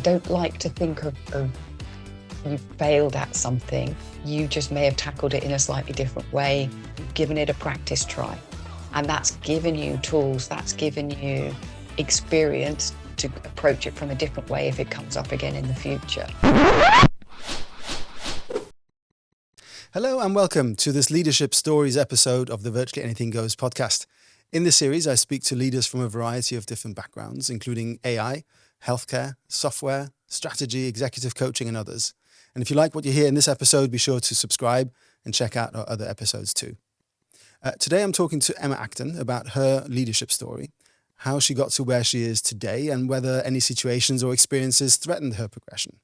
don't like to think of you failed at something. You just may have tackled it in a slightly different way, given it a practice try. And that's given you tools, that's given you experience to approach it from a different way if it comes up again in the future. Hello and welcome to this Leadership Stories episode of the Virtually Anything Goes podcast. In this series, I speak to leaders from a variety of different backgrounds, including AI, healthcare, software, strategy, executive coaching, and others. And if you like what you hear in this episode, be sure to subscribe and check out our other episodes too. Today, I'm talking to Emma Acton about her leadership story, how she got to where she is today, and whether any situations or experiences threatened her progression.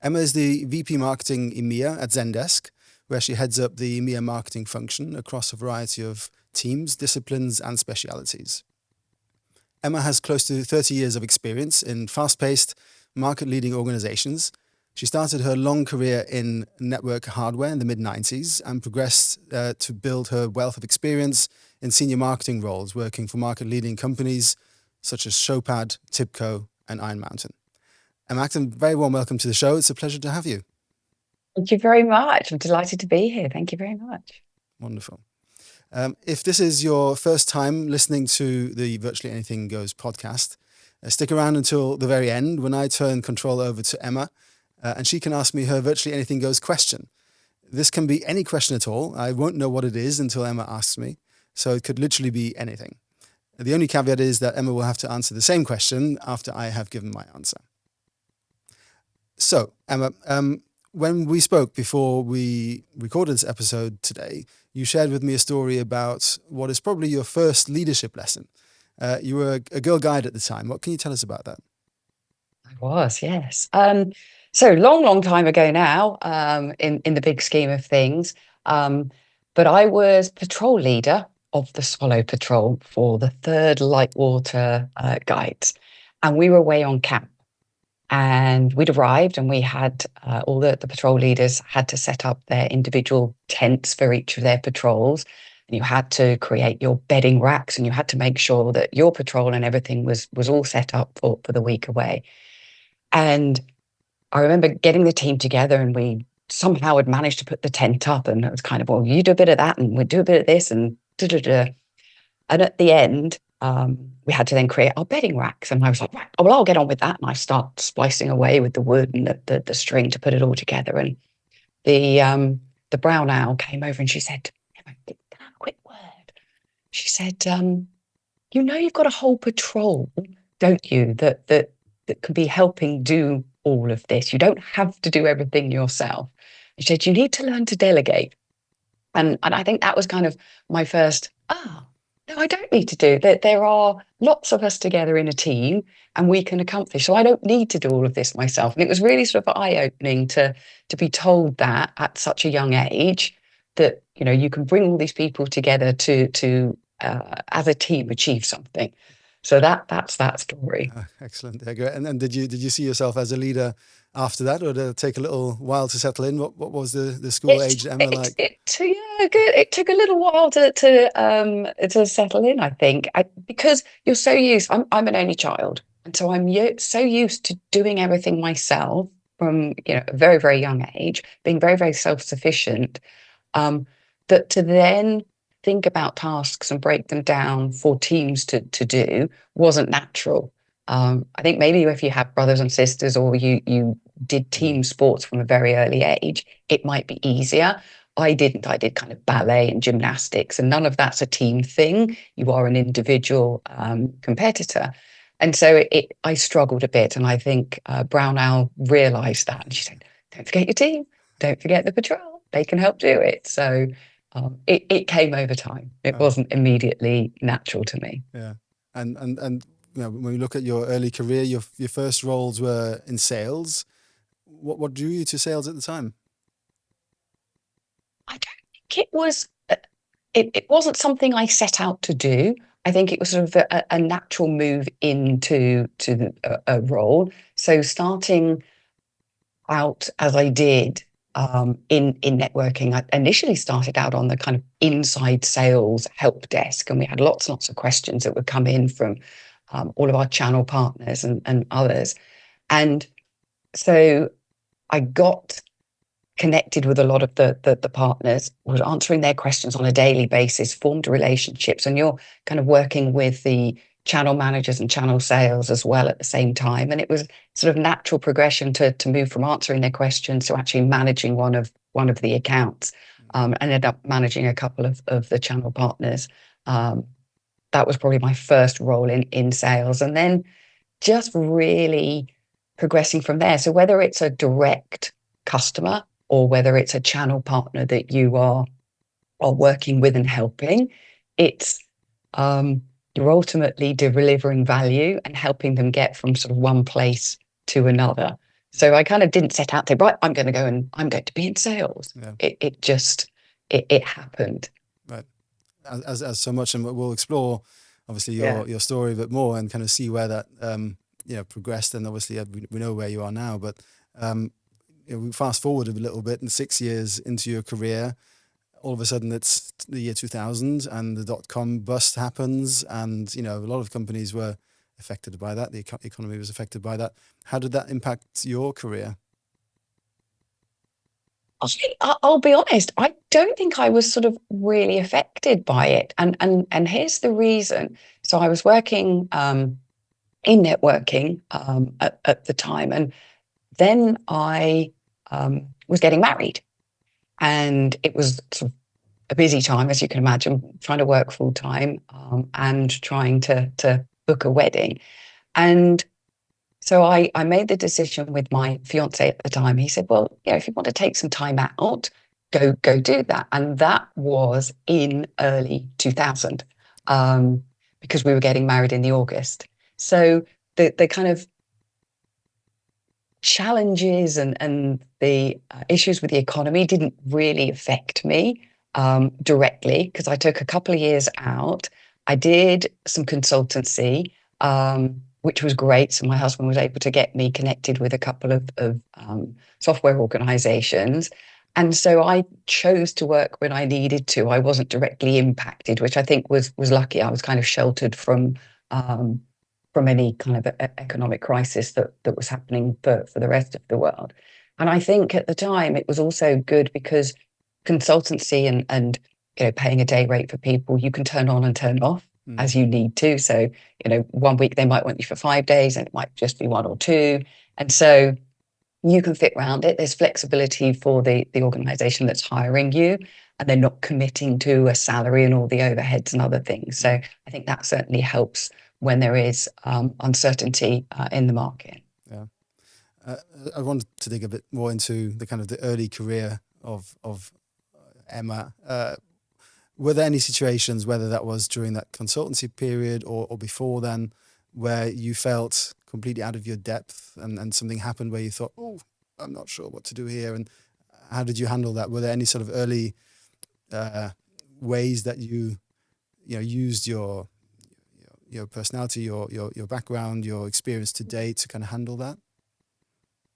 Emma is the VP Marketing EMEA at Zendesk, where she heads up the EMEA marketing function across a variety of teams, disciplines, and specialities. Emma has close to 30 years of experience in fast-paced, market-leading organizations. She started her long career in network hardware in the mid-90s and progressed to build her wealth of experience in senior marketing roles, working for market-leading companies such as Showpad, Tipco, and Iron Mountain. Emma Acton, very warm welcome to the show. It's a pleasure to have you. Thank you very much. I'm delighted to be here. Thank you very much. Wonderful. If this is your first time listening to the Virtually Anything Goes podcast, stick around until the very end when I turn control over to Emma and she can ask me her Virtually Anything Goes question. This can be any question at all. I won't know what it is until Emma asks me, so it could literally be anything. The only caveat is that Emma will have to answer the same question after I have given my answer. So, Emma, when we spoke before we recorded this episode today, you shared with me a story about what is probably your first leadership lesson. You were a Girl Guide at the time. What can you tell us about that? I was, yes. So long time ago now, in the big scheme of things. But I was patrol leader of the Swallow Patrol for the 3rd Lightwater Guides. And we were away on camp. And we'd arrived and we had all the patrol leaders had to set up their individual tents for each of their patrols. And you had to create your bedding racks and you had to make sure that your patrol and everything was all set up for the week away. And I remember getting the team together and we somehow had managed to put the tent up and it was kind of, well, you do a bit of that and we'll do a bit of this and da-da-da. And at the end, we had to then create our bedding racks. And I was like, right, well, I'll get on with that. And I start splicing away with the wood and the string to put it all together. And the brown owl came over and she said, Emma, can I have a quick word? She said, you know, you've got a whole patrol, don't you, that could be helping do all of this. You don't have to do everything yourself. She said, you need to learn to delegate. And I think that was kind of my first, no, I don't need to do that. There are lots of us together in a team and we can accomplish. So I don't need to do all of this myself. And it was really sort of eye-opening to be told that at such a young age that, you know, you can bring all these people together to as a team achieve something. So that's that story. Excellent. Yeah, great. And then did you see yourself as a leader after that, or did it take a little while to settle in? What was the school age Emma like? It took a little while to settle in, I think, because you're so used. I'm an only child, and so I'm so used to doing everything myself from a very, very young age, being very, very self-sufficient, that to then think about tasks and break them down for teams to do wasn't natural. I think maybe if you have brothers and sisters or you did team sports from a very early age, it might be easier. I didn't. I did kind of ballet and gymnastics, and none of that's a team thing. You are an individual competitor. And so I struggled a bit. And I think Brown Owl realized that. And she said, don't forget your team. Don't forget the patrol. They can help do it. So it came over time. It wasn't immediately natural to me. Yeah. And when you look at your early career, your first roles were in sales. What drew you to sales at the time? I don't think it was. It wasn't something I set out to do. I think it was sort of a natural move into a role. So starting out as I did in networking, I initially started out on the kind of inside sales help desk, and we had lots and lots of questions that would come in from all of our channel partners and others. And so I got connected with a lot of the partners, was answering their questions on a daily basis, formed relationships, and you're kind of working with the channel managers and channel sales as well at the same time. And it was sort of natural progression to move from answering their questions to actually managing one of the accounts, and ended up managing a couple of the channel partners. That was probably my first role in sales, and then just really progressing from there. So whether it's a direct customer or whether it's a channel partner that you are working with and helping, it's you're ultimately delivering value and helping them get from sort of one place to another. So I kind of didn't set out to say, right, I'm going to go and I'm going to be in sales. Yeah. It just it happened. Right. As so much, and we'll explore obviously your story a bit more and kind of see where that progressed. And obviously we know where you are now, but we fast forward a little bit, and 6 years into your career, all of a sudden it's the year 2000 and the dot-com bust happens, and a lot of companies were affected by that. The economy was affected by that. How did that impact your career? I'll be honest, I don't think I was sort of really affected by it. And here's the reason. So I was working in networking at the time, and then I was getting married, and it was sort of a busy time, as you can imagine, trying to work full time and trying to book a wedding. And so I made the decision with my fiance at the time. He said, well, if you want to take some time out, go do that. And that was in early 2000, because we were getting married in the August. So the kind of challenges and the issues with the economy didn't really affect me directly, because I took a couple of years out. I did some consultancy, which was great. So my husband was able to get me connected with a couple of software organizations. And so I chose to work when I needed to. I wasn't directly impacted, which I think was lucky. I was kind of sheltered from any kind of economic crisis that was happening for the rest of the world. And I think at the time it was also good because consultancy and paying a day rate for people, you can turn on and turn off as you need to. So, 1 week they might want you for 5 days and it might just be 1 or 2. And so you can fit around it. There's flexibility for the organization that's hiring you, and they're not committing to a salary and all the overheads and other things. So I think that certainly helps when there is uncertainty in the market. Yeah. I wanted to dig a bit more into the kind of the early career of Emma. Were there any situations, whether that was during that consultancy period or before then, where you felt completely out of your depth and something happened where you thought, oh, I'm not sure what to do here? And how did you handle that? Were there any sort of early ways that you used your personality, your background, your experience to date to kind of handle that?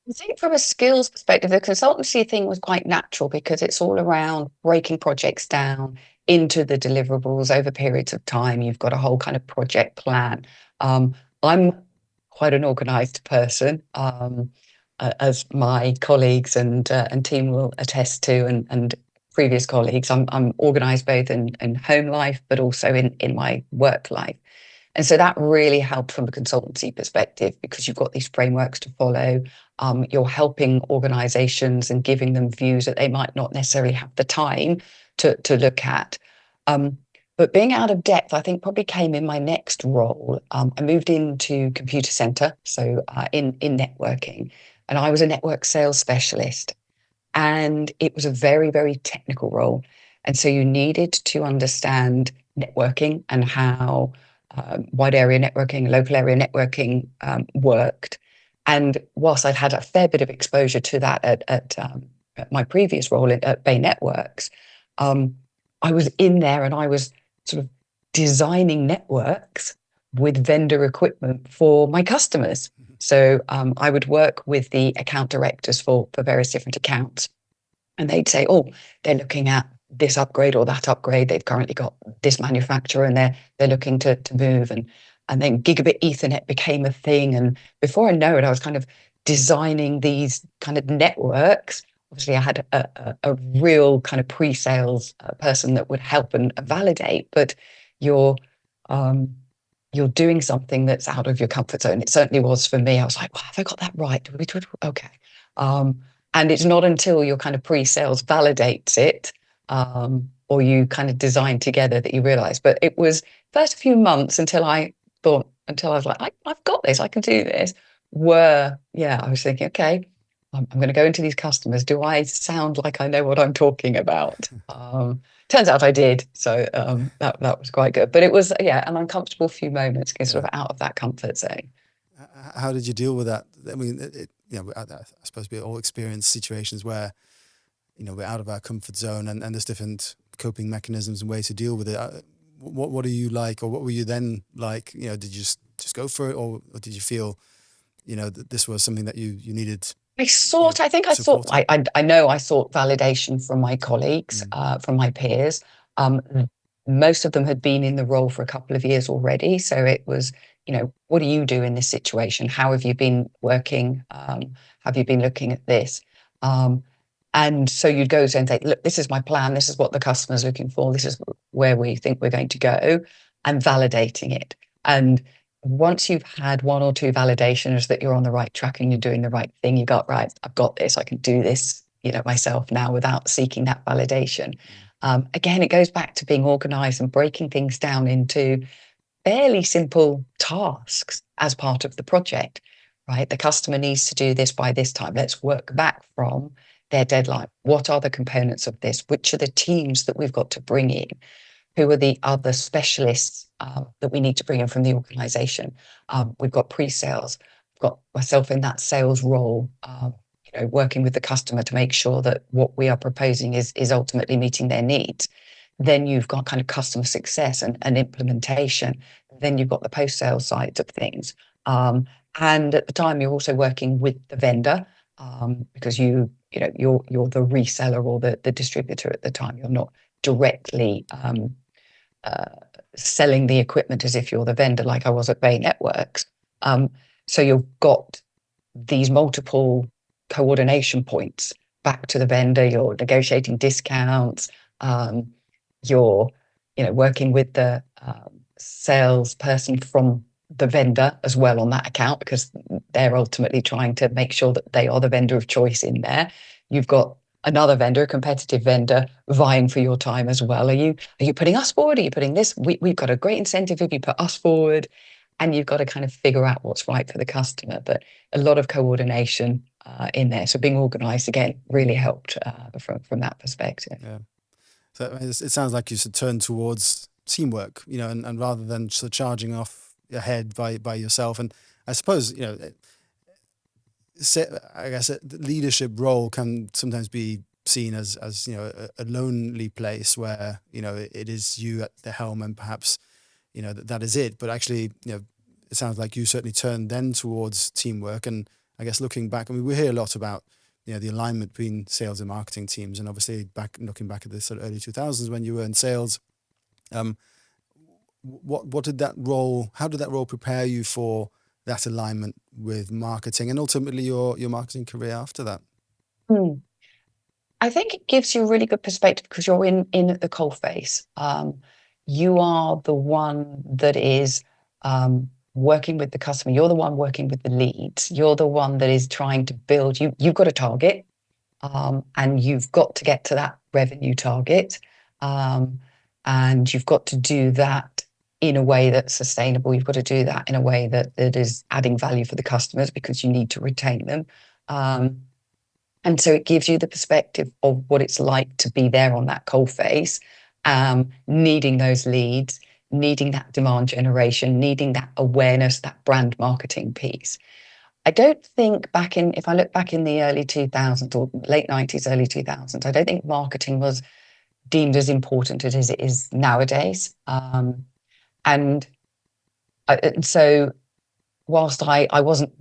I think from a skills perspective, the consultancy thing was quite natural because it's all around breaking projects down into the deliverables over periods of time. You've got a whole kind of project plan. I'm quite an organized person, as my colleagues and team will attest to, and previous colleagues. I'm organized both in home life, but also in my work life. And so that really helped from a consultancy perspective because you've got these frameworks to follow. You're helping organizations and giving them views that they might not necessarily have the time to look at. But being out of depth, I think, probably came in my next role. I moved into computer center, so in networking, and I was a network sales specialist. And it was a very, very technical role. And so you needed to understand networking and how wide area networking, local area networking worked. And whilst I'd had a fair bit of exposure to that at my previous role at Bay Networks, I was in there and I was sort of designing networks with vendor equipment for my customers. So I would work with the account directors for various different accounts, and they'd say, oh, they're looking at this upgrade or that upgrade. They've currently got this manufacturer and they're looking to move. And then gigabit Ethernet became a thing. And before I know it, I was kind of designing these kind of networks. Obviously, I had a real kind of pre-sales person that would help and validate, but you're doing something that's out of your comfort zone. It certainly was for me. I was like, well, have I got that right? Okay. And it's not until your kind of pre-sales validates it, or you kind of design together, that you realize. But it was first few months until I was like, I've got this, I can do this. I was thinking, okay, I'm going to go into these customers. Do I sound like I know what I'm talking about? Turns out I did. So that was quite good. But it was, an uncomfortable few moments, sort of out of that comfort zone. How did you deal with that? I mean, I suppose we all experience situations where, we're out of our comfort zone, and there's different coping mechanisms and ways to deal with it. What are you like, or what were you then like? Did you just go for it, or did you feel, that this was something that you needed? I sought validation from my colleagues, from my peers. Most of them had been in the role for a couple of years already. So it was, what do you do in this situation? How have you been working? Have you been looking at this? And so you'd go and say, look, this is my plan. This is what the customer's looking for. This is where we think we're going to go, and validating it. And once you've had one or two validations that you're on the right track and you're doing the right thing, you got, right, I've got this, I can do this, myself now without seeking that validation. Again, it goes back to being organized and breaking things down into fairly simple tasks as part of the project, right? The customer needs to do this by this time. Let's work back from their deadline. What are the components of this? Which are the teams that we've got to bring in? Who are the other specialists that we need to bring in from the organization? We've got pre-sales. I've got myself in that sales role, working with the customer to make sure that what we are proposing is ultimately meeting their needs. Then you've got kind of customer success and implementation. Then you've got the post-sales side of things. And at the time, you're also working with the vendor, because you're the reseller or the distributor at the time. You're not directly selling the equipment as if you're the vendor, like I was at Bay Networks. So you've got these multiple coordination points back to the vendor. You're negotiating discounts. You're working with the salesperson from the vendor as well on that account, because they're ultimately trying to make sure that they are the vendor of choice in there. You've got another vendor, a competitive vendor, vying for your time as well. Are you putting us forward? Are you putting this? We've got a great incentive if you put us forward, and you've got to kind of figure out what's right for the customer. But a lot of coordination in there. So being organized, again, really helped from that perspective. Yeah. So it sounds like you should turn towards teamwork, and rather than sort of charging off ahead by yourself. And I suppose, I guess the leadership role can sometimes be seen as a lonely place where, it is you at the helm, and perhaps, that is it. But actually, it sounds like you certainly turned then towards teamwork. And I guess looking back, I mean, we hear a lot about, the alignment between sales and marketing teams. And obviously looking back at the sort of early 2000s when you were in sales, what did that role, how did that role prepare you for that alignment with marketing and ultimately your marketing career after that? I think it gives you a really good perspective because you're in at the coalface. You are the one that is working with the customer. You're the one working with the leads. You're the one that is trying to build. You've got a target, and you've got to get to that revenue target, and you've got to do that in a way that's sustainable. You've got to do that in a way that is adding value for the customers, because you need to retain them. And so it gives you the perspective of what it's like to be there on that coalface, needing those leads, needing that demand generation, needing that awareness, that brand marketing piece. I don't think if I look back in the early 2000s or late 90s, early 2000s, I don't think marketing was deemed as important as it is nowadays. And so whilst I wasn't,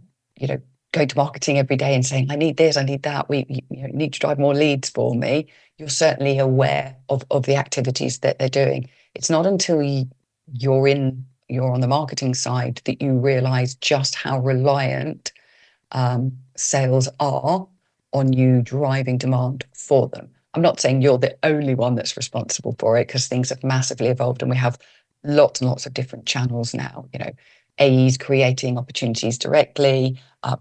going to marketing every day and saying, I need this, I need that, we need to drive more leads for me, you're certainly aware of the activities that they're doing. It's not until you're on the marketing side that you realize just how reliant sales are on you driving demand for them. I'm not saying you're the only one that's responsible for it, because things have massively evolved and we have lots and lots of different channels now. AEs creating opportunities directly.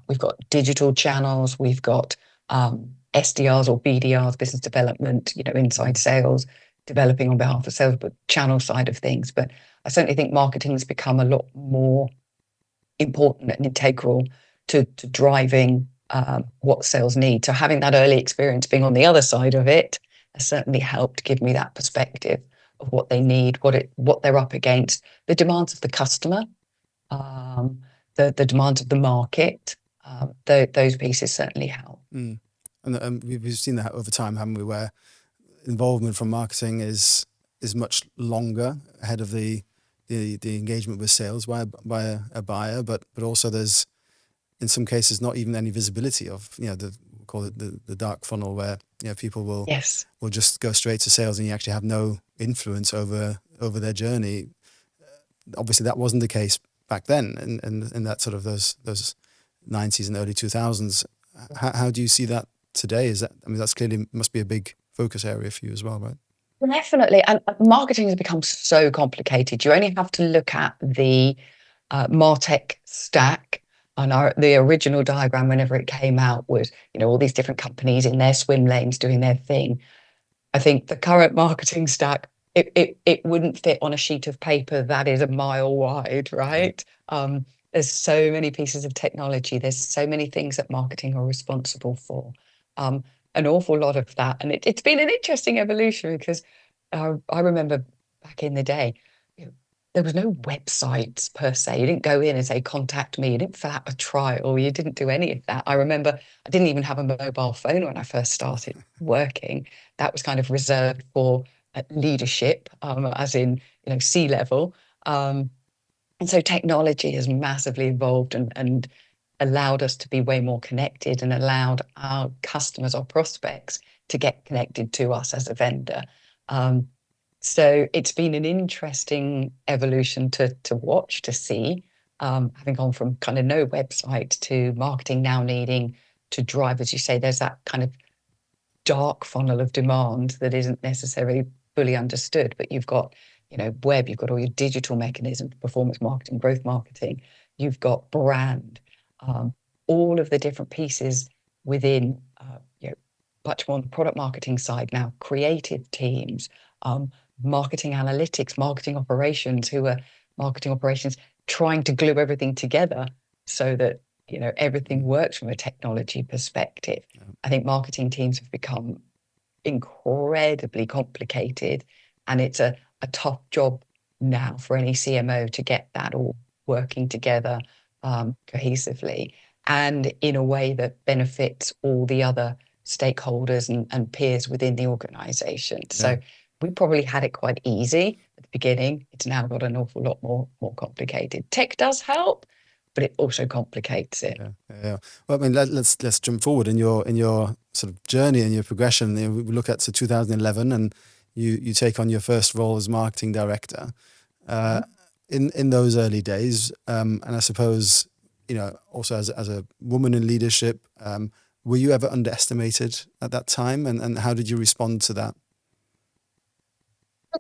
We've got digital channels. We've got SDRs or BDRs, business development, inside sales, developing on behalf of sales, but channel side of things. But I certainly think marketing has become a lot more important and integral to driving what sales need. So having that early experience being on the other side of it has certainly helped give me that perspective of what they need, what they're up against, the demands of the customer, the demands of the market. Those pieces certainly help. And we've seen that over time, haven't we? Where involvement from marketing is much longer ahead of the engagement with sales by a buyer, but also there's in some cases not even any visibility of call it the dark funnel, where people will just go straight to sales and you actually have no influence over their journey. Obviously that wasn't the case back then, in that sort of those 90s and early 2000s. How do you see that today? That's clearly must be a big focus area for you as well, right? Definitely. And marketing has become so complicated. You only have to look at the MarTech stack. And the original diagram, whenever it came out, was all these different companies in their swim lanes doing their thing. I think the current marketing stack, it wouldn't fit on a sheet of paper that is a mile wide, right? There's so many pieces of technology. There's so many things that marketing are responsible for. An awful lot of that. And it's been an interesting evolution, because I remember back in the day, there was no websites per se. You didn't go in and say, contact me. You didn't fill out a trial. You didn't do any of that. I remember I didn't even have a mobile phone when I first started working. That was kind of reserved for leadership, as in, C-level. And so technology has massively evolved and allowed us to be way more connected, and allowed our customers or prospects to get connected to us as a vendor. So it's been an interesting evolution to watch, to see, having gone from kind of no website to marketing now needing to drive, as you say, there's that kind of dark funnel of demand that isn't necessarily fully understood, but you've got, web, you've got all your digital mechanisms, performance marketing, growth marketing, you've got brand, all of the different pieces within, much more on the product marketing side now, creative teams, marketing analytics, marketing operations, trying to glue everything together so that everything works from a technology perspective. I think marketing teams have become incredibly complicated, and it's a tough job now for any CMO to get that all working together cohesively and in a way that benefits all the other stakeholders and peers within the organization. So we probably had it quite easy at the beginning. It's now got an awful lot more complicated. Tech does help, but it also complicates it. Yeah. Well, let's jump forward in your sort of journey and your progression. We look at 2011, and you take on your first role as marketing director. In those early days, and I suppose also as a woman in leadership, were you ever underestimated at that time, and how did you respond to that?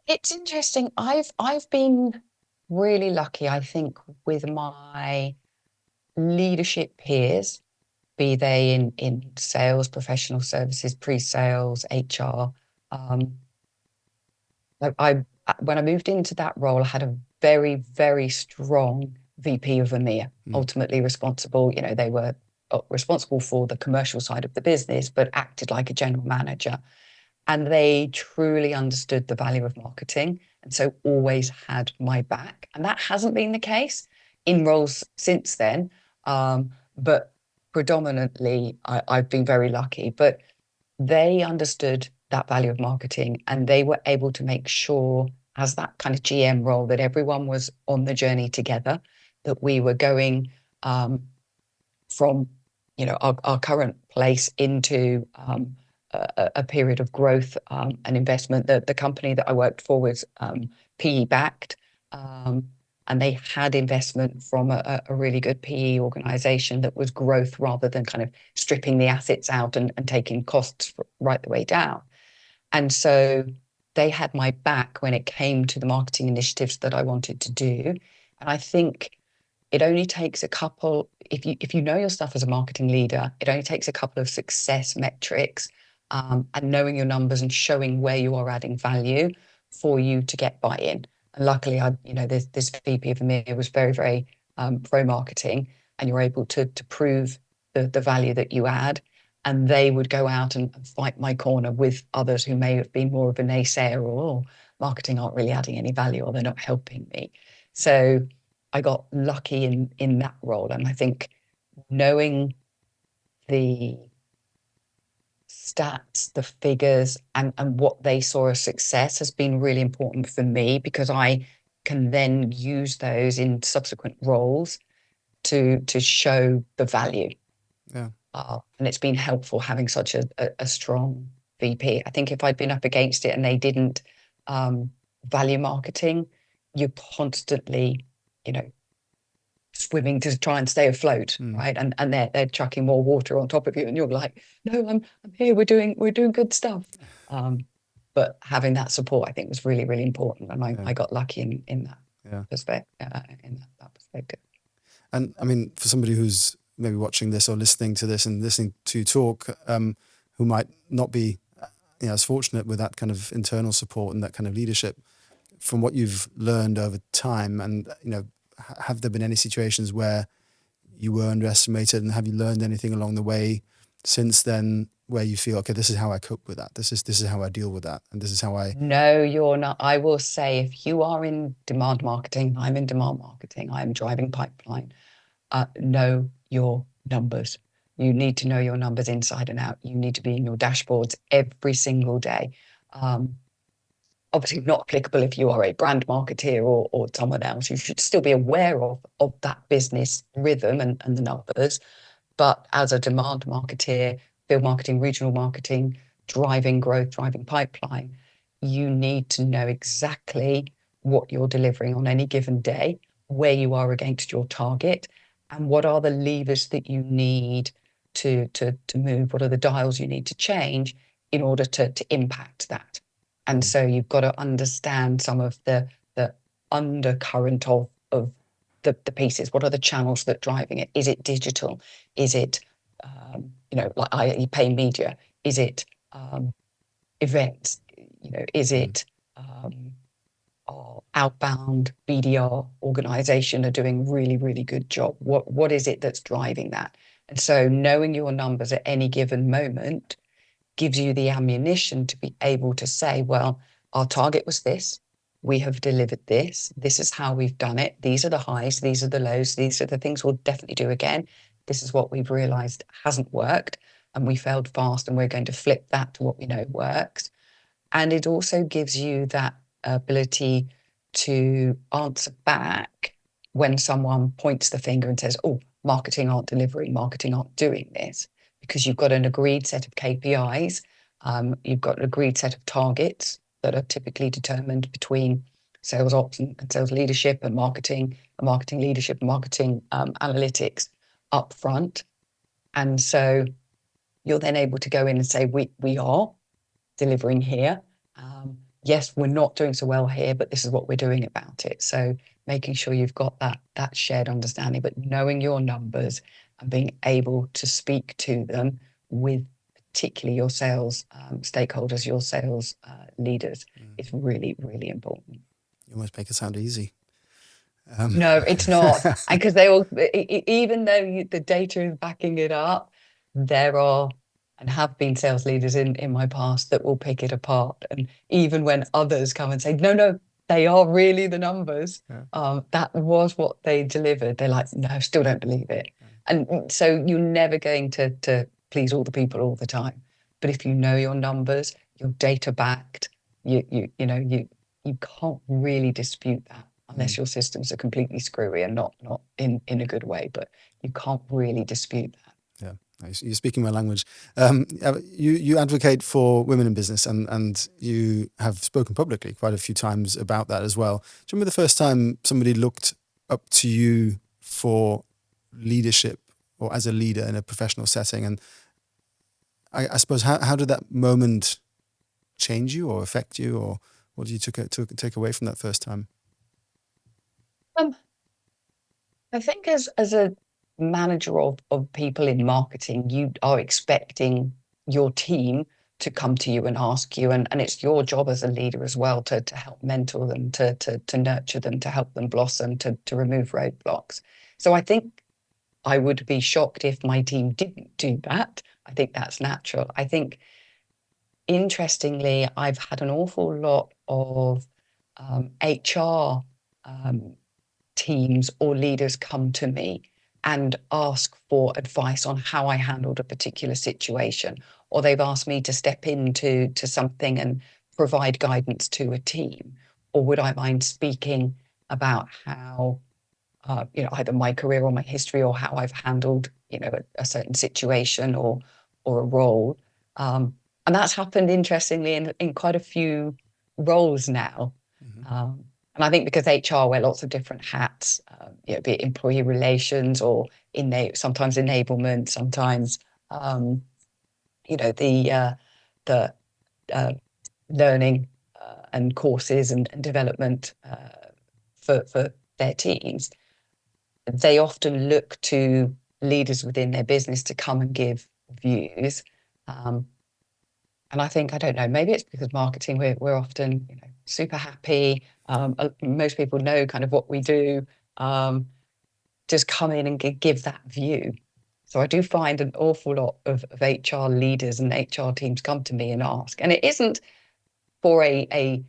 It's interesting. I've been really lucky, I think, with my leadership peers, be they in sales, professional services, pre-sales, HR. When I moved into that role, I had a very, very strong VP of EMEA, ultimately responsible. They were responsible for the commercial side of the business, but acted like a general manager. And they truly understood the value of marketing, and so always had my back. And that hasn't been the case in roles since then. But predominantly, I've been very lucky. But they understood that value of marketing, and they were able to make sure, as that kind of GM role, that everyone was on the journey together, that we were going from our current place into a period of growth and investment. The company that I worked for was PE backed. and they had investment from a really good PE organization that was growth rather than kind of stripping the assets out and taking costs right the way down. And so they had my back when it came to the marketing initiatives that I wanted to do. And I think it only takes a couple, if you know your stuff as a marketing leader, it only takes a couple of success metrics, and knowing your numbers and showing where you are adding value for you to get buy-in. And luckily, this VP of EMEA was very, very pro marketing, and you're able to prove the value that you add. And they would go out and fight my corner with others who may have been more of a naysayer, or marketing aren't really adding any value, or they're not helping me. So I got lucky in that role. And I think knowing the stats, the figures, and what they saw as success has been really important for me, because I can then use those in subsequent roles to show the value. Yeah. And it's been helpful having such a strong VP. I think if I'd been up against it and they didn't value marketing, you're constantly, swimming to try and stay afloat, right? And they're chucking more water on top of you, and you're like, no, I'm here. We're doing good stuff. But having that support, I think, was really, really important, and I got lucky in that perspective. That perspective. And I mean, for somebody who's maybe watching this or listening to this and listening to you talk, who might not be as fortunate with that kind of internal support and that kind of leadership, from what you've learned over time, and have there been any situations where you were underestimated, and have you learned anything along the way since then where you feel, okay, this is how I cope with that, this is how I deal with that, and this is how I... No, you're not. I will say, if you are in demand marketing, I'm in demand marketing, I'm driving pipeline, know your numbers. You need to know your numbers inside and out. You need to be in your dashboards every single day. Obviously not applicable if you are a brand marketeer or someone else. You should still be aware of that business rhythm and the numbers. But as a demand marketeer, field marketing, regional marketing, driving growth, driving pipeline, you need to know exactly what you're delivering on any given day, where you are against your target, and what are the levers that you need to move, what are the dials you need to change in order to impact that. And so you've got to understand some of the undercurrent of the pieces. What are the channels that are driving it? Is it digital? Is it, like i.e. pay media? Is it events? Is it our outbound BDR organization are doing really, really good job? What is it that's driving that? And so knowing your numbers at any given moment gives you the ammunition to be able to say, well, our target was this, we have delivered this is how we've done it, these are the highs, these are the lows, these are the things we'll definitely do again, this is what we've realized hasn't worked and we failed fast, and we're going to flip that to what we know works. And it also gives you that ability to answer back when someone points the finger and says, oh, marketing aren't delivering, marketing aren't doing this, because you've got an agreed set of KPIs, you've got an agreed set of targets that are typically determined between sales ops and sales leadership and marketing leadership and marketing analytics up front. And so you're then able to go in and say, we are delivering here. Yes, we're not doing so well here, but this is what we're doing about it. So making sure you've got that shared understanding, but knowing your numbers and being able to speak to them with particularly your sales stakeholders, your sales leaders, is really, really important. You almost make it sound easy. No, it's not. And because they all, even though the data is backing it up, there are and have been sales leaders in my past that will pick it apart. And even when others come and say, no, they are really the numbers, that was what they delivered, they're like, no, still don't believe it. And so you're never going to please all the people all the time. But if you know your numbers, you're data backed, you can't really dispute that unless your systems are completely screwy and not in a good way. But you can't really dispute that. Yeah. Nice. You're speaking my language. You advocate for women in business, and you have spoken publicly quite a few times about that as well. Do you remember the first time somebody looked up to you for leadership or as a leader in a professional setting? And I suppose how did that moment change you or affect you, or what did you take away from that first time? Um, I think as a manager of people in marketing, you are expecting your team to come to you and ask you, and it's your job as a leader as well to help mentor them, to nurture them, to help them blossom, to remove roadblocks. So I think I would be shocked if my team didn't do that. I think that's natural. I think interestingly, I've had an awful lot of HR teams or leaders come to me and ask for advice on how I handled a particular situation, or they've asked me to step into something and provide guidance to a team, or would I mind speaking about how either my career or my history or how I've handled a certain situation or a role. And that's happened interestingly in quite a few roles now. Mm-hmm. And I think because HR wear lots of different hats, be it employee relations or sometimes enablement, sometimes the uh, learning and courses and development for their teams. They often look to leaders within their business to come and give views. And I think, I don't know, maybe it's because marketing, we're often, super happy. Most people know kind of what we do. Just come in and give that view. So I do find an awful lot of HR leaders and HR teams come to me and ask, and it isn't for an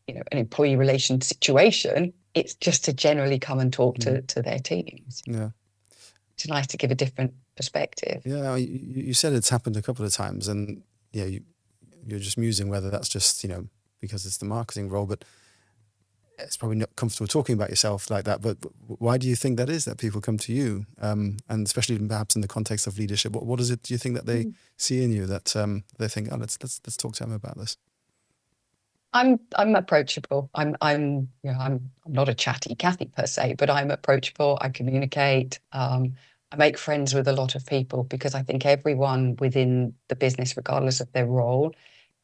employee relation situation. It's just to generally come and talk to their teams. Yeah. It's nice to give a different perspective. Yeah, you said it's happened a couple of times, and yeah, you're just musing whether that's just because it's the marketing role, but it's probably not comfortable talking about yourself like that. But why do you think that is, that people come to you, and especially perhaps in the context of leadership? What is it do you think that they see in you that they think, oh, let's talk to them about this? I'm approachable. I'm not a chatty Cathy per se, but I'm approachable. I communicate. I make friends with a lot of people because I think everyone within the business, regardless of their role,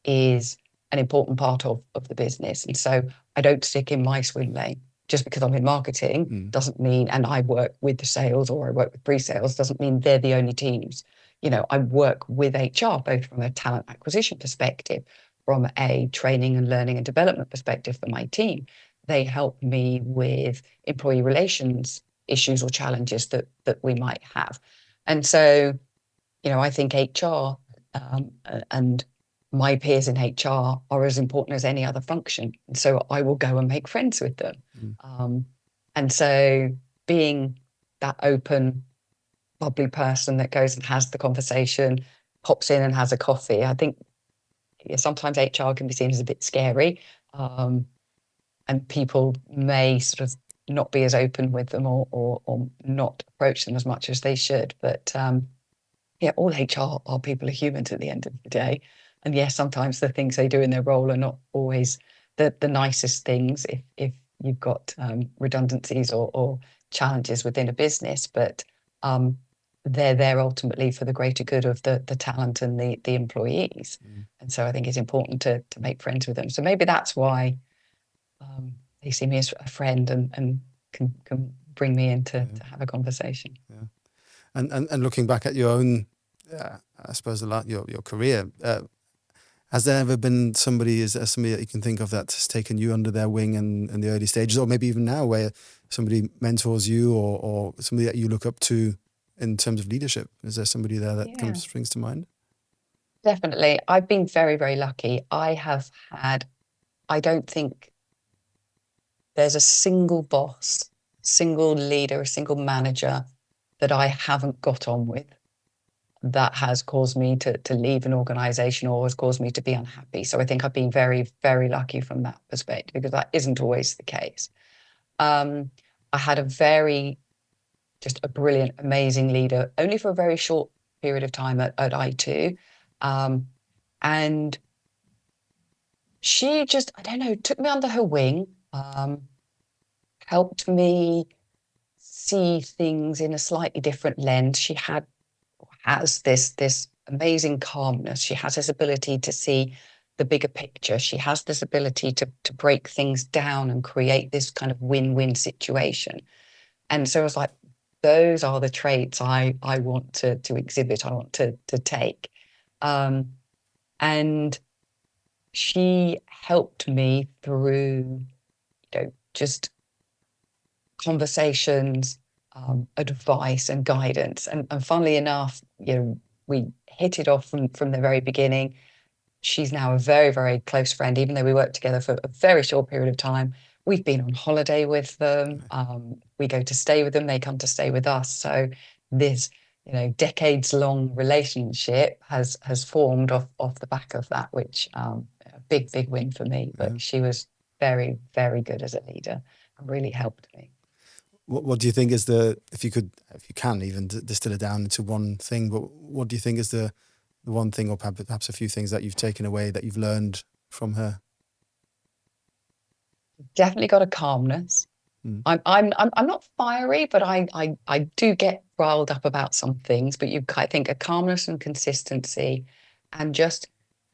is an important part of the business. And so I don't stick in my swim lane. Just because I'm in marketing doesn't mean, and I work with the sales or I work with pre-sales, doesn't mean they're the only teams. I work with HR, both from a talent acquisition perspective, from a training and learning and development perspective for my team. They help me with employee relations issues or challenges that we might have. And so, I think HR and my peers in HR are as important as any other function. And so I will go and make friends with them. And so being that open, bubbly person that goes and has the conversation, pops in and has a coffee, I think sometimes HR can be seen as a bit scary. And people may sort of not be as open with them or not approach them as much as they should. But all HR are people are humans at the end of the day. And yes, sometimes the things they do in their role are not always the nicest things if you've got redundancies or challenges within a business. But they're there ultimately for the greater good of the talent and the employees. And so I think it's important to make friends with them. So maybe that's why they see me as a friend and can bring me in to have a conversation. Yeah. And looking back at your own, I suppose your career, has there ever been somebody that you can think of that's taken you under their wing in the early stages, or maybe even now, where somebody mentors you or somebody that you look up to in terms of leadership? Is there somebody there that springs to mind? Definitely. I've been very, very lucky. I don't think there's a single boss, single leader, a single manager that I haven't got on with that has caused me to leave an organization or has caused me to be unhappy. So I think I've been very, very lucky from that perspective because that isn't always the case. I had just a brilliant, amazing leader, only for a very short period of time at I2. And she just, I don't know, took me under her wing, helped me see things in a slightly different lens. She has this amazing calmness. She has this ability to see the bigger picture. She has this ability to break things down and create this kind of win-win situation. And so I was like, those are the traits I want to exhibit, I want to take. And she helped me through, just conversations, advice and guidance. And funnily enough, we hit it off from the very beginning. She's now a very, very close friend, even though we worked together for a very short period of time. We've been on holiday with them. We go to stay with them. They come to stay with us. So this, decades-long relationship has formed off the back of that, which a big win for me. But she was very, very good as a leader and really helped me. What do you think is if you can even distill it down into one thing, but what do you think is the one thing, or perhaps a few things that you've taken away, that you've learned from her? Definitely got a calmness. I'm not fiery, but I do get riled up about some things. But I think a calmness and consistency, and just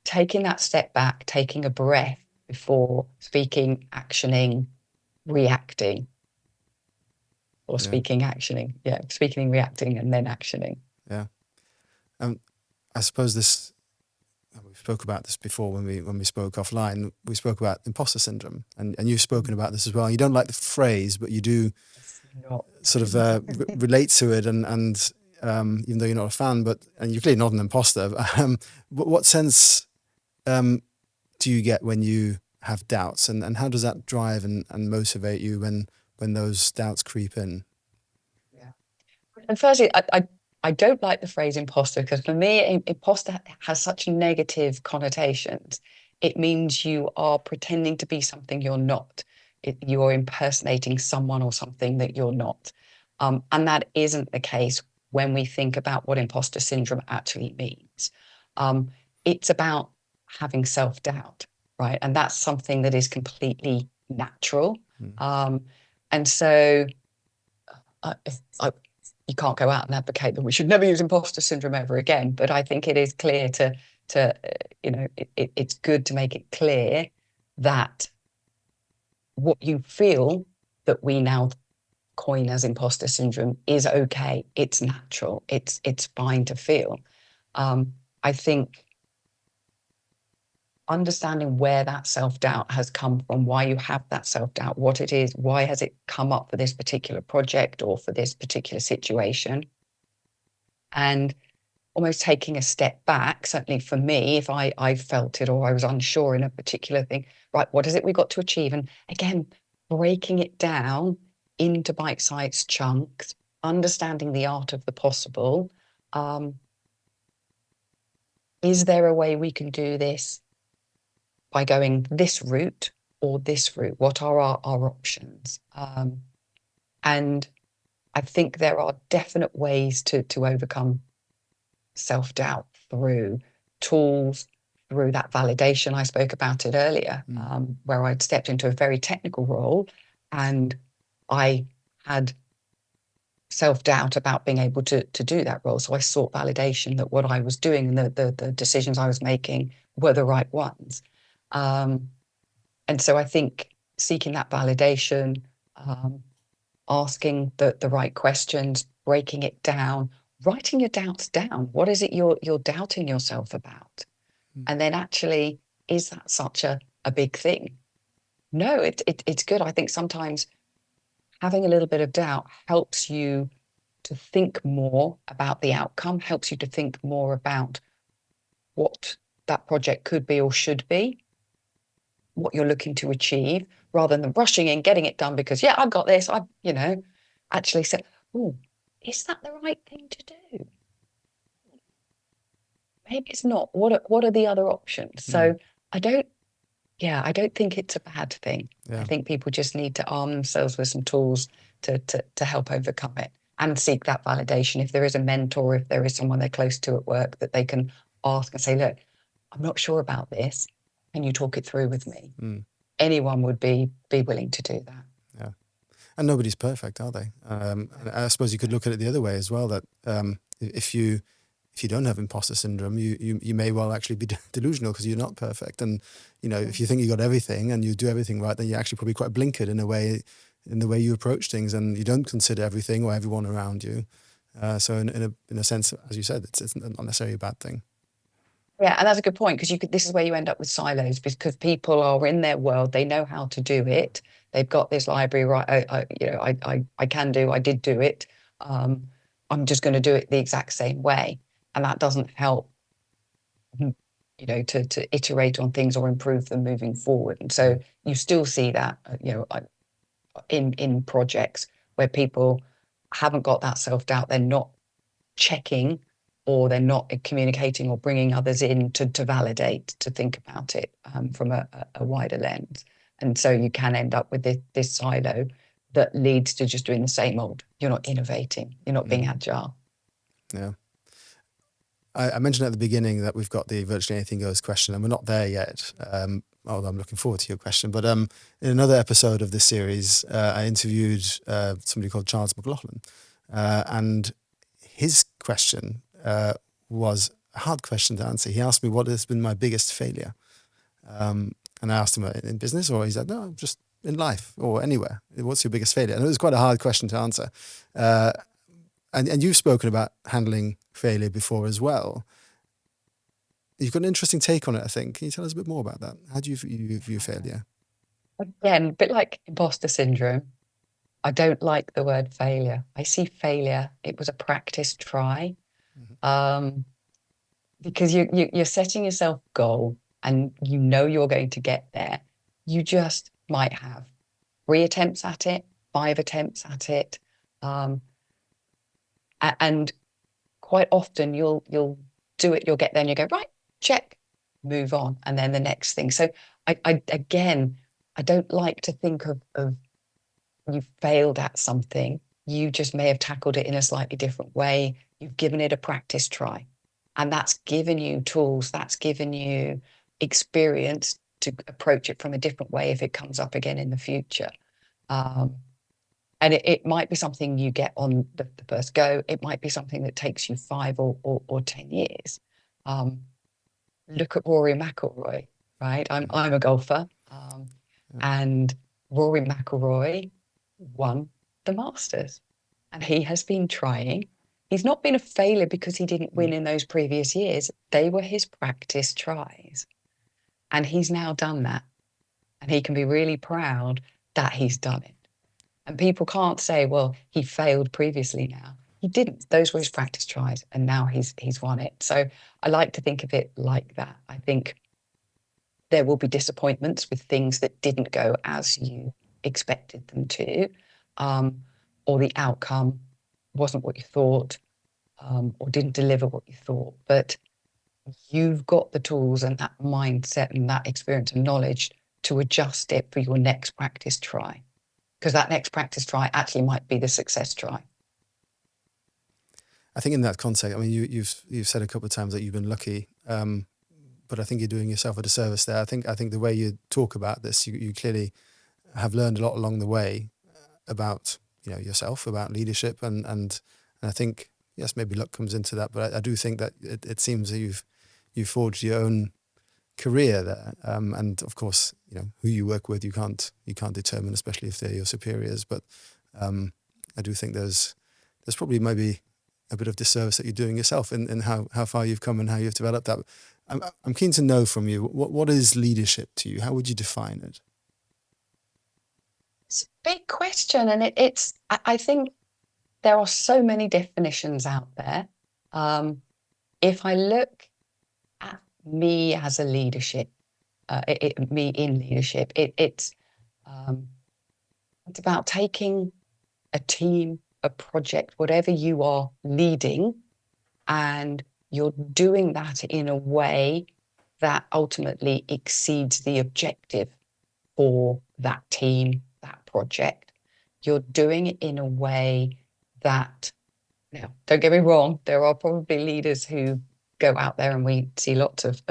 taking that step back, taking a breath before speaking, actioning, reacting, or speaking, actioning. Yeah, speaking, reacting, and then actioning. Yeah. I suppose we spoke about this before when we spoke offline. We spoke about imposter syndrome, and you've spoken about this as well. You don't like the phrase, but you do sort of relate to it, and even though you're not a fan, and you're clearly not an imposter. What sense do you get when you have doubts, and how does that drive and motivate you when those doubts creep in? Yeah. And firstly, I don't like the phrase imposter, because for me, imposter has such negative connotations. It means you are pretending to be something you're not. You're impersonating someone or something that you're not. And that isn't the case when we think about what imposter syndrome actually means. It's about having self-doubt, right? And that's something that is completely natural. And so you can't go out and advocate that we should never use imposter syndrome ever again. But I think it is clear it's good to make it clear that what you feel, that we now coin as imposter syndrome, is okay. It's natural. It's fine to feel. I think understanding where that self-doubt has come from, why you have that self-doubt, what it is, why has it come up for this particular project or for this particular situation, and almost taking a step back. Certainly for me, if I felt it or I was unsure in a particular thing, right, what is it we've got to achieve? And again, breaking it down into bite-sized chunks, understanding the art of the possible. Is there a way we can do this by going this route or this route? What are our options? And I think there are definite ways to overcome self-doubt through tools, through that validation. I spoke about it earlier, where I'd stepped into a very technical role and I had self-doubt about being able to do that role. So I sought validation that what I was doing and the decisions I was making were the right ones. And so I think seeking that validation, asking the right questions, breaking it down, writing your doubts down. What is it you're doubting yourself about? And then actually, is that such a big thing? No, it's good. I think sometimes having a little bit of doubt helps you to think more about the outcome, helps you to think more about what that project could be or should be, what you're looking to achieve, rather than rushing in, getting it done because, yeah, I've got this. Actually said, oh, is that the right thing to do? Maybe it's not. What are the other options? So I don't think it's a bad thing. Yeah. I think people just need to arm themselves with some tools to help overcome it. and seek that validation. If there is a mentor, if there is someone they're close to at work that they can ask and say, look, I'm not sure about this. Can you talk it through with me? Anyone would be willing to do that. Yeah. And nobody's perfect, are they? And I suppose you could look at it the other way as well, that if you don't have imposter syndrome, you may well actually be delusional because you're not perfect. And, if you think you got everything and you do everything right, then you're actually probably quite blinkered in the way you approach things, and you don't consider everything or everyone around you. So in a sense, as you said, it's not necessarily a bad thing. Yeah, and that's a good point, because this is where you end up with silos, because people are in their world, they know how to do it. They've got this library, right? I did do it. I'm just going to do it the exact same way. And that doesn't help, to iterate on things or improve them moving forward. And so you still see that, in projects where people haven't got that self-doubt, they're not checking, or they're not communicating or bringing others in to validate, to think about it from a wider lens. And so you can end up with this silo that leads to just doing the same old. You're not innovating. You're not being agile. Yeah. I mentioned at the beginning that we've got the virtually anything goes question, and we're not there yet. Although I'm looking forward to your question. But in another episode of this series, I interviewed somebody called Charles McLaughlin, and his question was a hard question to answer. He asked me, what has been my biggest failure? And I asked him, in business? Or he said, no, just in life or anywhere. What's your biggest failure? And it was quite a hard question to answer. And you've spoken about handling failure before as well. You've got an interesting take on it, I think. Can you tell us a bit more about that? How do you view failure? Again, a bit like imposter syndrome. I don't like the word failure. I see failure, it was a practice try. Because you're setting yourself a goal and you're going to get there. You just might have 3 attempts at it, 5 attempts at it. And quite often you'll do it, you'll get there and you go, right, check, move on. And then the next thing. So I don't like to think of you failed at something. You just may have tackled it in a slightly different way. You've given it a practice try. And that's given you tools, that's given you experience to approach it from a different way if it comes up again in the future. And it might be something you get on the first go. It might be something that takes you 5 or 10 years. Look at Rory McIlroy, right? I'm a golfer, and Rory McIlroy won the Masters, and he has been trying. He's not been a failure because he didn't win in those previous years. They were his practice tries, and he's now done that, and he can be really proud that he's done it. And people can't say, well, he failed previously now. He didn't. Those were his practice tries, and now he's won it. So I like to think of it like that. I think there will be disappointments with things that didn't go as you expected them to, or the outcome wasn't what you thought, or didn't deliver what you thought. But you've got the tools and that mindset and that experience and knowledge to adjust it for your next practice try. Because that next practice try actually might be the success try. I think in that context, I mean, you've said a couple of times that you've been lucky, but I think you're doing yourself a disservice there. I think the way you talk about this, you clearly have learned a lot along the way about yourself, about leadership, and I think yes, maybe luck comes into that, but I do think that it seems that you've forged your own career there, and of course, who you work with, you can't determine, especially if they're your superiors. But I do think there's probably maybe a bit of disservice that you're doing yourself in how far you've come and how you've developed that. I'm keen to know from you, what is leadership to you? How would you define it? It's a big question, and I think there are so many definitions out there. If I look at me as a leadership, me in leadership, it's about taking a team, a project, whatever you are leading, and you're doing that in a way that ultimately exceeds the objective for that team, that project. You're doing it in a way that, now, don't get me wrong, there are probably leaders who go out there, and we see lots of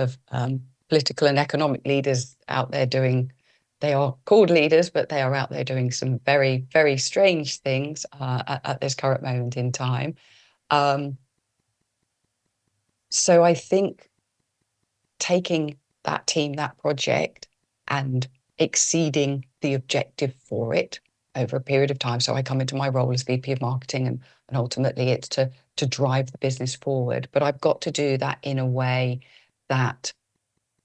political and economic leaders out there doing, they are called leaders, but they are out there doing some very, very strange things at this current moment in time. So I think taking that team, that project, and exceeding the objective for it over a period of time. So I come into my role as VP of marketing, and ultimately it's to drive the business forward. But I've got to do that in a way that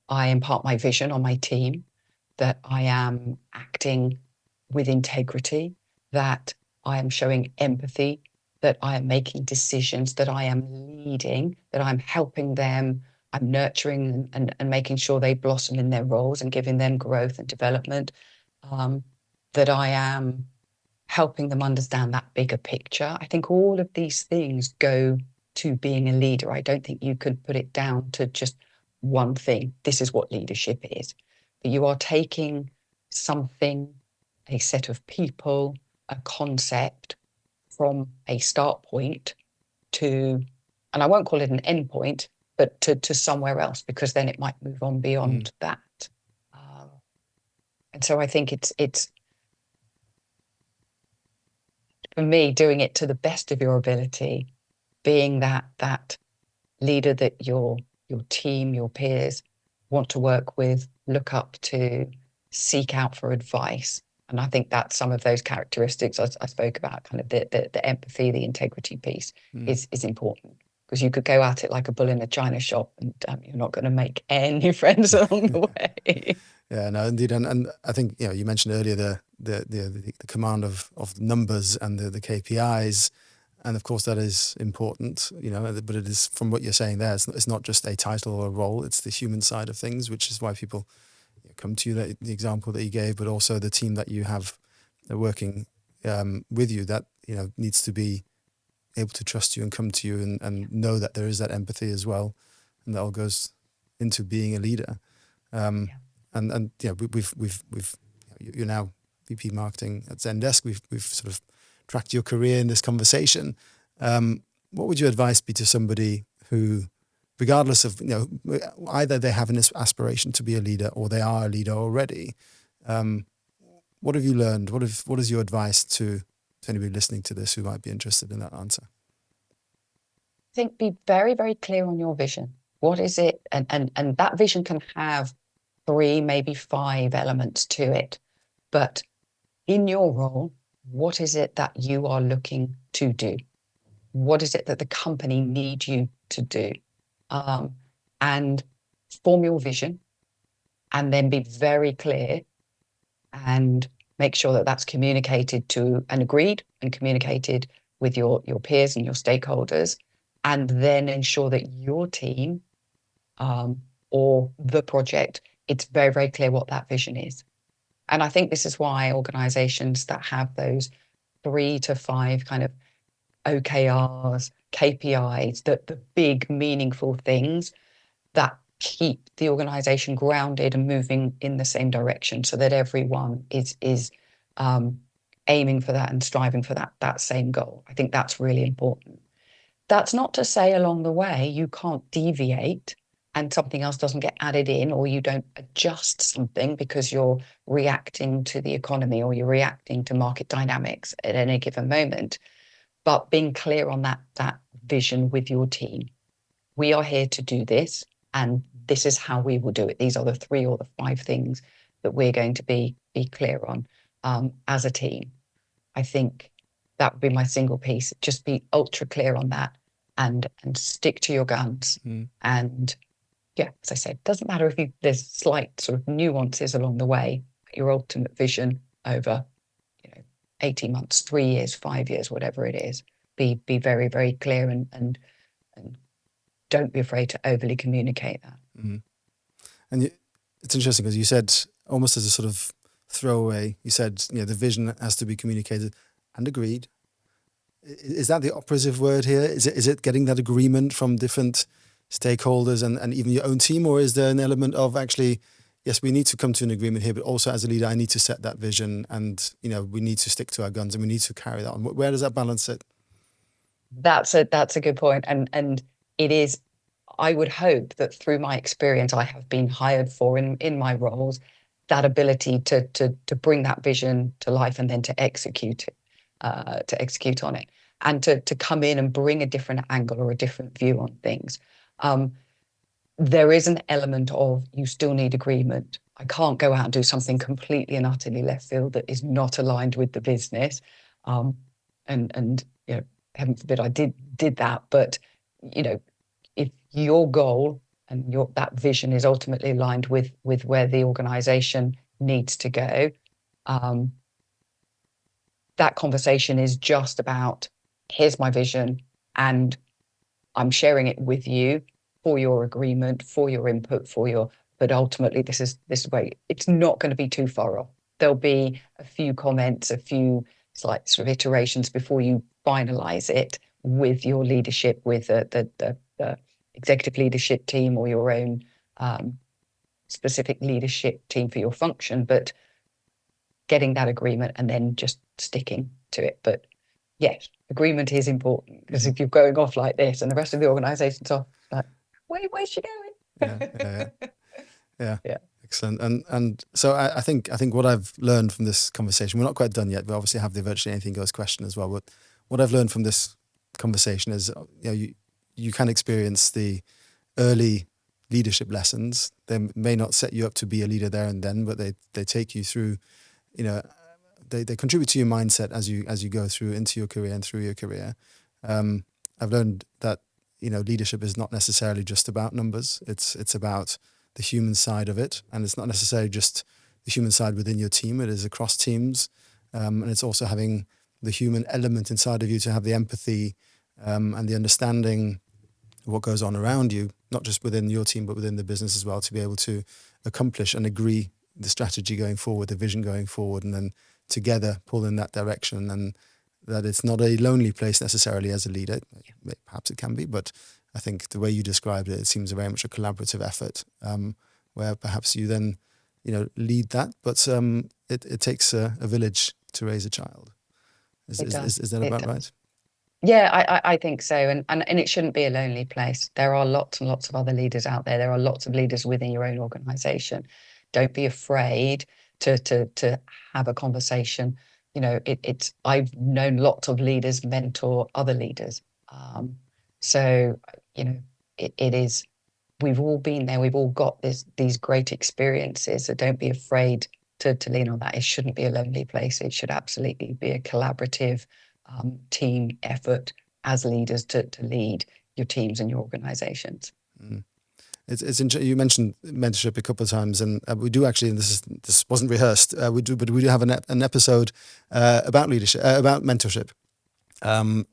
I impart my vision on my team, that I am acting with integrity, that I am showing empathy, that I am making decisions, that I am leading, that I'm helping them, I'm nurturing and making sure they blossom in their roles and giving them growth and development, that I am helping them understand that bigger picture. I think all of these things go to being a leader. I don't think you can put it down to just one thing. This is what leadership is. But you are taking something, a set of people, a concept from a start point to, and I won't call it an end point, but to somewhere else, because then it might move on beyond that. And so I think it's for me, doing it to the best of your ability, being that leader that your team, your peers want to work with, look up to, seek out for advice. And I think that some of those characteristics I spoke about, kind of the empathy, the integrity piece is important, because you could go at it like a bull in a china shop, and you're not going to make any friends along the way. Yeah, no, indeed, and I think you mentioned earlier the command of numbers and the KPIs, and of course that is important, but it is, from what you're saying there, it's not just a title or a role; it's the human side of things, which is why people come to you. The example that you gave, but also the team that you have working with you, that needs to be able to trust you and come to you and know that there is that empathy as well, and that all goes into being a leader. And we've you're now VP marketing at Zendesk. We've sort of tracked your career in this conversation. What would your advice be to somebody who, regardless of either they have an aspiration to be a leader or they are a leader already? What have you learned? What is your advice to anybody listening to this who might be interested in that answer? I think be very, very clear on your vision. What is it? And that vision can have 3, maybe 5 elements to it. But in your role, what is it that you are looking to do? What is it that the company needs you to do? And form your vision, and then be very clear and make sure that that's communicated to and agreed and communicated with your peers and your stakeholders, and then ensure that your team or the project, it's very, very clear what that vision is. And I think this is why organizations that have those 3 to 5 kind of OKRs, KPIs, the big meaningful things that keep the organization grounded and moving in the same direction, so that everyone is aiming for that and striving for that same goal. I think that's really important. That's not to say along the way you can't deviate and something else doesn't get added in, or you don't adjust something because you're reacting to the economy or you're reacting to market dynamics at any given moment. But being clear on that vision with your team. We are here to do this, and this is how we will do it. These are the 3 or the 5 things that we're going to be clear on as a team. I think that would be my single piece. Just be ultra clear on that and stick to your guns. And yeah, as I said, doesn't matter if there's slight sort of nuances along the way. Your ultimate vision over 18 months, 3 years, 5 years, whatever it is, be very, very clear and don't be afraid to overly communicate that. And it's interesting because you said, almost as a sort of throwaway, you said the vision has to be communicated and agreed. Is that the operative word here? Is it getting that agreement from different stakeholders and even your own team, or is there an element of actually, yes, we need to come to an agreement here, but also as a leader, I need to set that vision, and we need to stick to our guns and we need to carry that on? Where does that balance sit? That's a good point, and it is. I would hope that through my experience, I have been hired for in my roles, that ability to bring that vision to life and then to execute on it, and to come in and bring a different angle or a different view on things. There is an element of you still need agreement. I can't go out and do something completely and utterly left field that is not aligned with the business. And you know, heaven forbid I did that, but you know, if your goal and your that vision is ultimately aligned with where the organization needs to go, that conversation is just about, here's my vision and I'm sharing it with you for your agreement, for your input, but ultimately this is where it's not going to be too far off. There'll be a few comments, a few slight sort of iterations before you finalize it with your leadership, with the executive leadership team or your own specific leadership team for your function, but getting that agreement and then just sticking to it. But yes, agreement is important, because if you're going off like this and the rest of the organization's off, like, where's she going? Yeah. Excellent. And so I think what I've learned from this conversation, we're not quite done yet. We obviously have the virtually anything goes question as well. But what I've learned from this conversation is, you can experience the early leadership lessons. They may not set you up to be a leader there and then, but they take you through, they contribute to your mindset as you go through into your career and through your career. I've learned that leadership is not necessarily just about numbers. It's about the human side of it, and it's not necessarily just the human side within your team. It is across teams, and it's also having the human element inside of you to have the empathy and the understanding of what goes on around you, not just within your team but within the business as well, to be able to accomplish and agree the strategy going forward, the vision going forward, and then together pull in that direction. And that it's not a lonely place necessarily as a leader. Perhaps it can be, but I think the way you described it, it seems very much a collaborative effort, where perhaps you then, lead that, but it takes a village to raise a child. Is that about right? Yeah, I think so. And it shouldn't be a lonely place. There are lots and lots of other leaders out there. There are lots of leaders within your own organization. Don't be afraid to have a conversation. I've known lots of leaders mentor other leaders. So, it is, we've all been there. We've all got these great experiences. So don't be afraid to lean on that. It shouldn't be a lonely place. It should absolutely be a collaborative team effort as leaders to lead your teams and your organizations. Mm. You mentioned mentorship a couple of times, and we do actually, and this wasn't rehearsed, we do have an episode about leadership, about mentorship,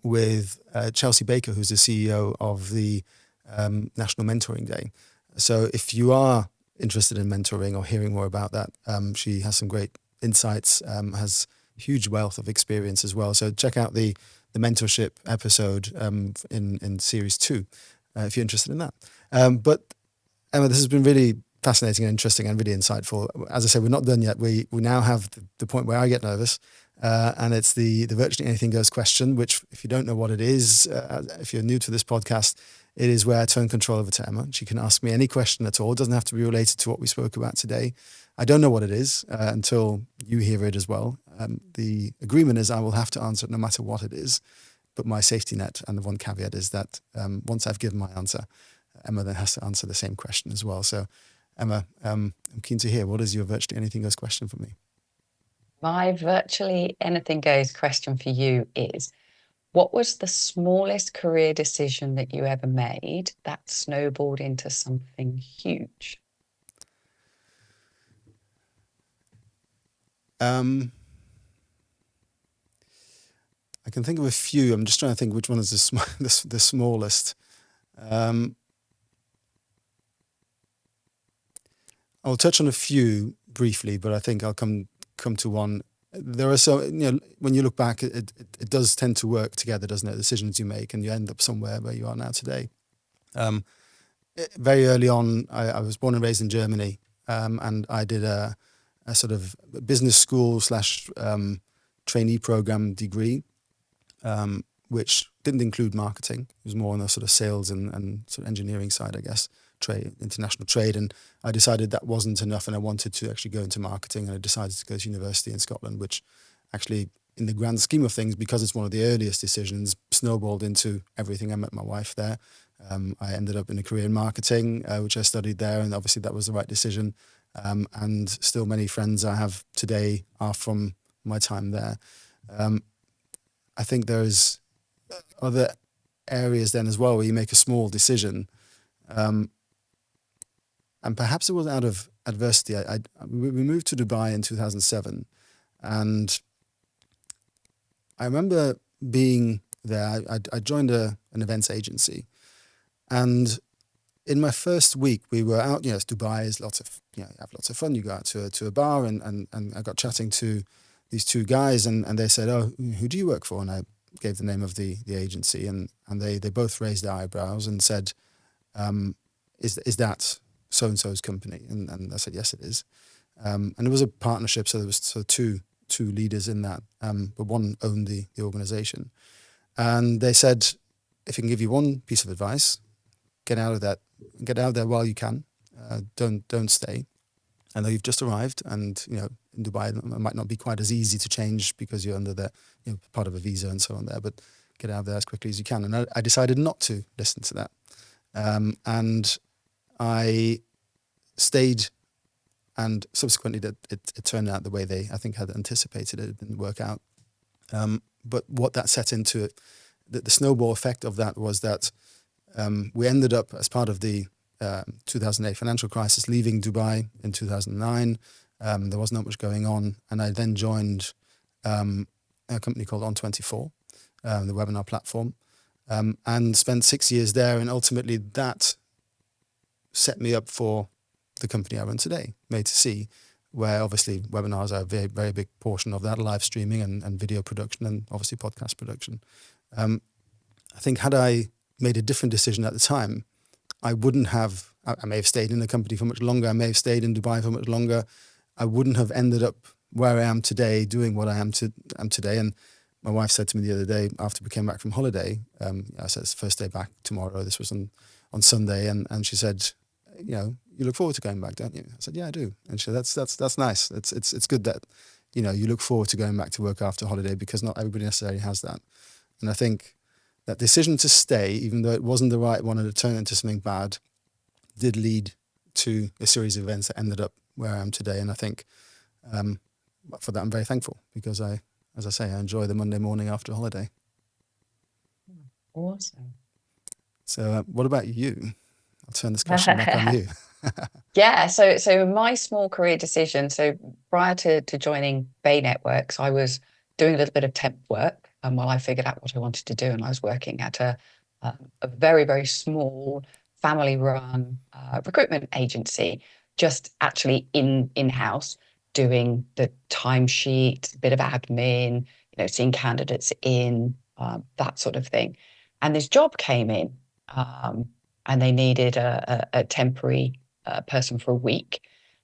with Chelsea Baker, who's the CEO of the National Mentoring Day. So if you are interested in mentoring or hearing more about that, she has some great insights, has huge wealth of experience as well. So check out the mentorship episode in series 2 if you're interested in that. But Emma, this has been really fascinating and interesting and really insightful. As I said, we're not done yet. We now have the point where I get nervous, and it's the virtually anything goes question, which, if you don't know what it is, if you're new to this podcast, it is where I turn control over to Emma. She can ask me any question at all. It doesn't have to be related to what we spoke about today. I don't know what it is until you hear it as well. The agreement is I will have to answer it no matter what it is. But my safety net and the one caveat is that once I've given my answer, Emma then has to answer the same question as well. So, Emma, I'm keen to hear, what is your virtually anything goes question for me? My virtually anything goes question for you is, what was the smallest career decision that you ever made that snowballed into something huge? I can think of a few. I'm just trying to think which one is the smallest. I'll touch on a few briefly, but I think I'll come to one. There are when you look back, it does tend to work together, doesn't it? Decisions you make, and you end up somewhere where you are now today. Very early on, I was born and raised in Germany, and I did a sort of business school / trainee program degree, which didn't include marketing. It was more on the sort of sales and sort of engineering side, I guess, international trade. And I decided that wasn't enough, and I wanted to actually go into marketing. And I decided to go to university in Scotland, which actually, in the grand scheme of things, because it's one of the earliest decisions, snowballed into everything. I met my wife there. I ended up in a career in marketing, which I studied there, and obviously that was the right decision. And still many friends I have today are from my time there. I think there's other areas then as well where you make a small decision, and perhaps it was out of adversity. We moved to Dubai in 2007, and I remember being there. I joined an events agency, and in my first week we were out. It's Dubai is lots of have lots of fun. You go out to a bar, and I got chatting to these two guys, and they said, "Oh, who do you work for?" And I gave the name of the agency, and they both raised their eyebrows and said, "Is that so and so's company?" And I said, "Yes, it is." And it was a partnership, so there was two leaders in that, but one owned the organization. And they said, "If I can give you one piece of advice, get out of there while you can. Don't stay. I know you've just arrived, and in Dubai it might not be quite as easy to change because you're under the part of a visa and so on there, but get out of there as quickly as you can." And I decided not to listen to that, and I stayed. And subsequently, it turned out the way they, I think, had anticipated it. It didn't work out. But what that set into, the snowball effect of that was that we ended up, as part of the 2008 financial crisis, leaving Dubai in 2009. There was not much going on. And I then joined a company called On24, the webinar platform, and spent 6 years there. And ultimately, that set me up for the company I run today, Made to See, where obviously webinars are a very, very big portion of that, live streaming and video production, and obviously podcast production. I think had I made a different decision at the time, I wouldn't have, I may have stayed in the company for much longer, I may have stayed in Dubai for much longer, I wouldn't have ended up where I am today, doing what I am today. And my wife said to me the other day, after we came back from holiday, I said, "It's the first day back tomorrow." This was on Sunday, and she said, "You look forward to going back, don't you?" I said, "Yeah, I do." And she said, that's nice. It's good that, you look forward to going back to work after holiday, because not everybody necessarily has that. And I think that decision to stay, even though it wasn't the right one and it turned into something bad, did lead to a series of events that ended up where I am today. And I think for that, I'm very thankful, because as I say, I enjoy the Monday morning after a holiday. Awesome. So what about you? I'll turn this question back on you. Yeah, so my small career decision. So prior to joining Bay Networks, I was doing a little bit of temp work, while I figured out what I wanted to do, and I was working at a very, very small family-run recruitment agency, just actually in-house, doing the timesheet, a bit of admin, seeing candidates in, that sort of thing. And this job came in, and they needed a temporary person for a week.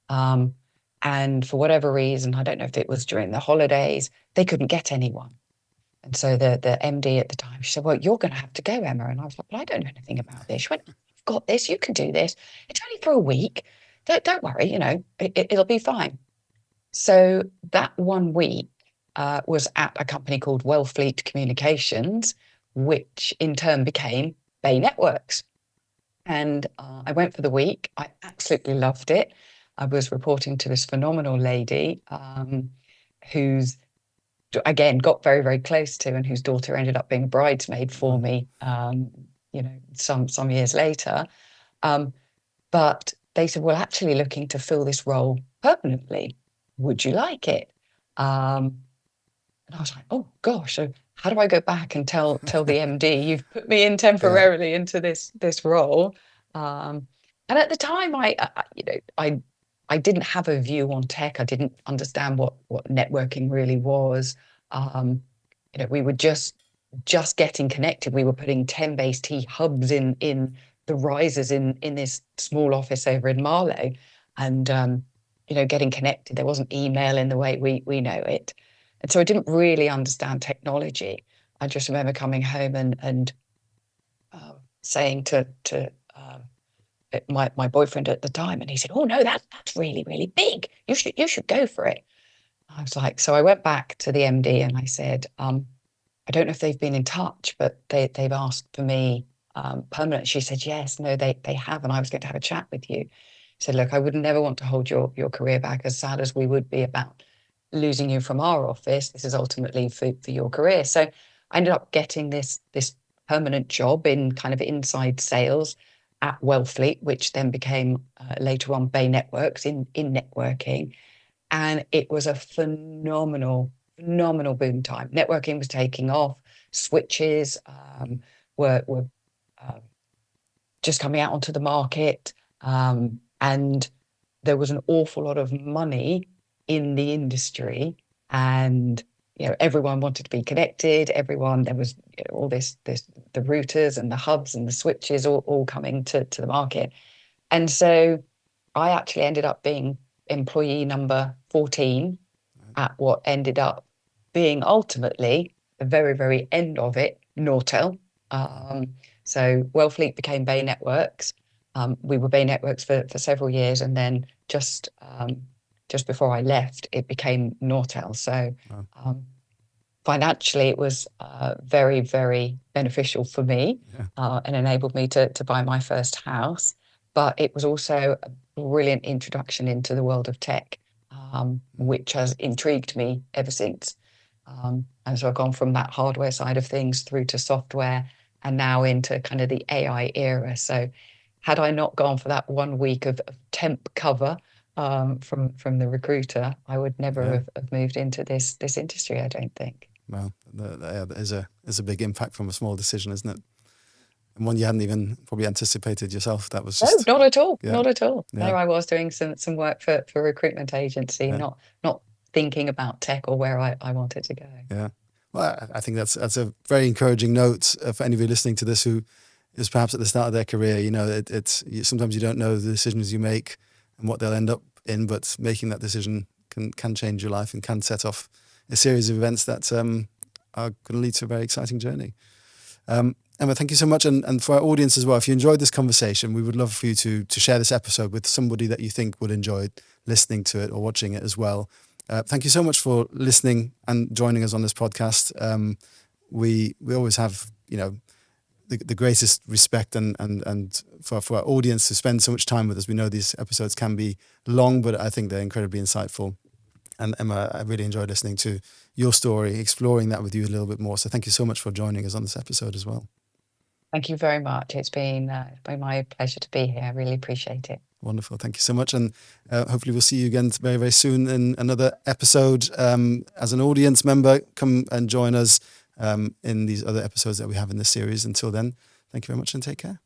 And for whatever reason, I don't know if it was during the holidays, they couldn't get anyone. And so the MD at the time, she said, "Well, you're going to have to go, Emma." And I was like, "Well, I don't know anything about this." She went, "I've got this. You can do this. It's only for a week. Don't worry, it'll be fine." So that 1 week was at a company called Wellfleet Communications, which in turn became Bay Networks. And I went for the week. I absolutely loved it. I was reporting to this phenomenal lady, who's, again, got very, very close to, and whose daughter ended up being a bridesmaid for me, some years later. But they said, "We're actually looking to fill this role permanently. Would you like it?" And I was like, "Oh gosh, so how do I go back and tell the MD you've put me in temporarily into this role?" And at the time, I didn't have a view on tech. I didn't understand what networking really was. We were just getting connected. We were putting 10-base-T hubs in the risers in this small office over in Marlow, and getting connected. There wasn't email in the way we know it. And so I didn't really understand technology. I just remember coming home and saying to my boyfriend at the time, and he said, "Oh no, that's really, really big. You should go for it." I was like, so I went back to the MD and I said, I don't know if they've been in touch, but they've asked for me permanent. She said, yes, no, they have, and I was going to have a chat with you. I said, look, I would never want to hold your career back, as sad as we would be about losing you from our office. This is ultimately for your career. So I ended up getting this permanent job in kind of inside sales at Wellfleet, which then became later on Bay Networks in networking. And it was a phenomenal boom time. Networking was taking off. Switches were just coming out onto the market, and there was an awful lot of money in the industry, and everyone wanted to be connected. There was all this the routers and the hubs and the switches all coming to the market, and so I actually ended up being employee number 14 at what ended up being ultimately the very, very end of it, Nortel. So Wellfleet became Bay Networks. We were Bay Networks for several years, and then just before I left, it became Nortel. So financially, it was very, very beneficial for me, and enabled me to buy my first house. But it was also a brilliant introduction into the world of tech, which has intrigued me ever since. And so I've gone from that hardware side of things through to software, and now into kind of the AI era. So had I not gone for that 1 week of temp cover from the recruiter, I would never have moved into this industry, I don't think. Well, that is a big impact from a small decision, isn't it? And one you hadn't even probably anticipated yourself. That was just... No, not at all. Yeah. Not at all. Yeah. There I was doing some work for a recruitment agency, not thinking about tech or where I wanted to go. Yeah. Well, I think that's a very encouraging note for anybody listening to this who is perhaps at the start of their career. It's sometimes you don't know the decisions you make and what they'll end up in, but making that decision can change your life and can set off a series of events that are going to lead to a very exciting journey. Emma, thank you so much. And for our audience as well, if you enjoyed this conversation, we would love for you to share this episode with somebody that you think would enjoy listening to it or watching it as well. Thank you so much for listening and joining us on this podcast. We always have, the greatest respect and for our audience to spend so much time with us. We know these episodes can be long, but I think they're incredibly insightful. And Emma, I really enjoyed listening to your story, exploring that with you a little bit more. So thank you so much for joining us on this episode as well. Thank you very much. It's been my pleasure to be here. I really appreciate it. Wonderful. Thank you so much. And hopefully we'll see you again very, very soon in another episode. As an audience member, come and join us in these other episodes that we have in this series. Until then, thank you very much and take care.